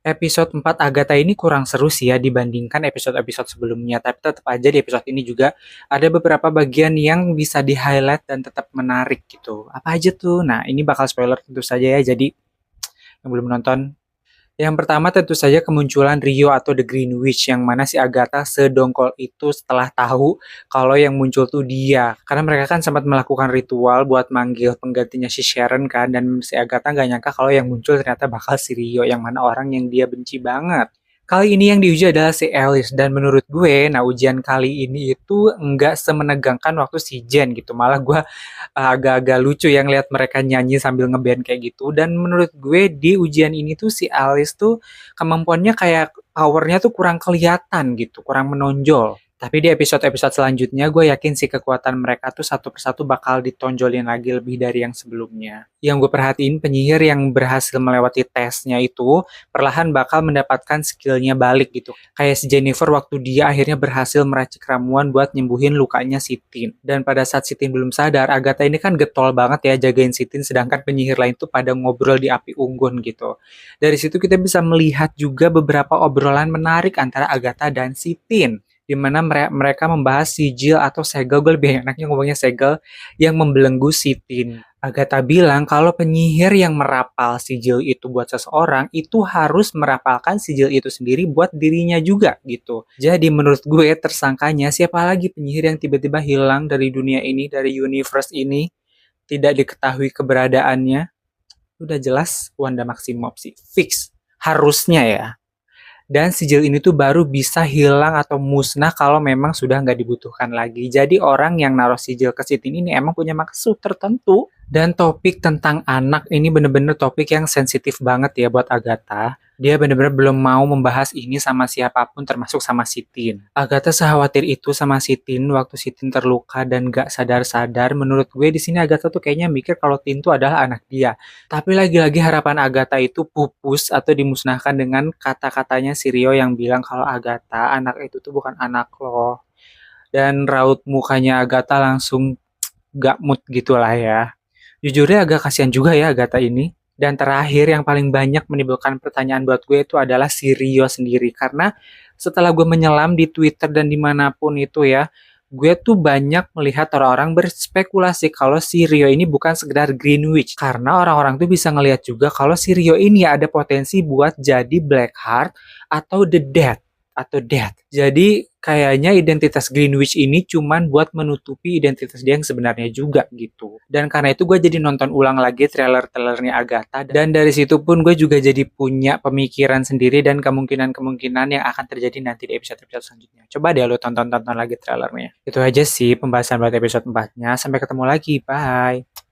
Episode 4 Agatha ini kurang seru sih ya dibandingkan episode-episode sebelumnya, tapi tetap aja di episode ini juga ada beberapa bagian yang bisa di-highlight dan tetap menarik gitu. Apa aja tuh? Nah, ini bakal spoiler tentu saja ya, jadi yang belum nonton. Yang pertama tentu saja kemunculan Rio atau The Green Witch, yang mana si Agatha sedongkol itu setelah tahu kalau yang muncul tuh dia. Karena mereka kan sempat melakukan ritual buat manggil penggantinya si Sharon kan, dan si Agatha nggak nyangka kalau yang muncul ternyata bakal si Rio, yang mana orang yang dia benci banget. Kali ini yang diuji adalah si Alice, dan menurut gue, nah ujian kali ini itu nggak semenegangkan waktu si Jen gitu. Malah gue agak-agak lucu yang lihat mereka nyanyi sambil ngeband kayak gitu. Dan menurut gue di ujian ini tuh si Alice tuh kemampuannya kayak powernya tuh kurang kelihatan gitu, kurang menonjol. Tapi di episode-episode selanjutnya gue yakin sih kekuatan mereka tuh satu persatu bakal ditonjolin lagi lebih dari yang sebelumnya. Yang gue perhatiin penyihir yang berhasil melewati tesnya itu perlahan bakal mendapatkan skillnya balik gitu. Kayak si Jennifer waktu dia akhirnya berhasil meracik ramuan buat nyembuhin lukanya si Tin. Dan pada saat si Tin belum sadar, Agatha ini kan getol banget ya jagain si Tin, sedangkan penyihir lain tuh pada ngobrol di api unggun gitu. Dari situ kita bisa melihat juga beberapa obrolan menarik antara Agatha dan si Tin, di mana mereka membahas sijil atau segel, gue lebih enaknya ngomongnya segel, yang membelenggu si Tin. Agatha bilang kalau penyihir yang merapal sijil itu buat seseorang itu harus merapalkan sijil itu sendiri buat dirinya juga gitu. Jadi menurut gue tersangkanya siapa lagi penyihir yang tiba-tiba hilang dari dunia ini, dari universe ini, tidak diketahui keberadaannya. Udah jelas Wanda Maximoff sih, fix. Harusnya ya. Dan sijil ini tuh baru bisa hilang atau musnah kalau memang sudah nggak dibutuhkan lagi. Jadi orang yang naruh sijil ke sitin ini emang punya maksud tertentu. Dan topik tentang anak ini bener-bener topik yang sensitif banget ya buat Agatha. Dia bener-bener belum mau membahas ini sama siapapun termasuk sama Sitin. Agatha sekhawatir itu sama Sitin waktu Sitin terluka dan gak sadar-sadar. Menurut gue di sini Agatha tuh kayaknya mikir kalau Tin tuh adalah anak dia. Tapi lagi-lagi harapan Agatha itu pupus atau dimusnahkan dengan kata-katanya si Rio yang bilang kalau Agatha, anak itu tuh bukan anak lo. Dan raut mukanya Agatha langsung gak mood gitu lah ya. Jujurnya agak kasihan juga ya Agatha ini. Dan terakhir yang paling banyak menimbulkan pertanyaan buat gue itu adalah si Rio sendiri. Karena setelah gue menyelam di Twitter dan dimanapun itu ya, gue tuh banyak melihat orang-orang berspekulasi kalau si Rio ini bukan sekedar Green Witch. Karena orang-orang tuh bisa ngelihat juga kalau si Rio ini ada potensi buat jadi Blackheart atau The Dead atau Death. Jadi kayaknya identitas Green Witch ini cuman buat menutupi identitas dia yang sebenarnya juga gitu. Dan karena itu gue jadi nonton ulang lagi trailer-trailernya Agatha, dan dari situ pun gue juga jadi punya pemikiran sendiri dan kemungkinan-kemungkinan yang akan terjadi nanti di episode-episode selanjutnya. Coba deh lo tonton-tonton lagi trailernya. Itu aja sih pembahasan buat episode 4-nya. Sampai ketemu lagi. Bye.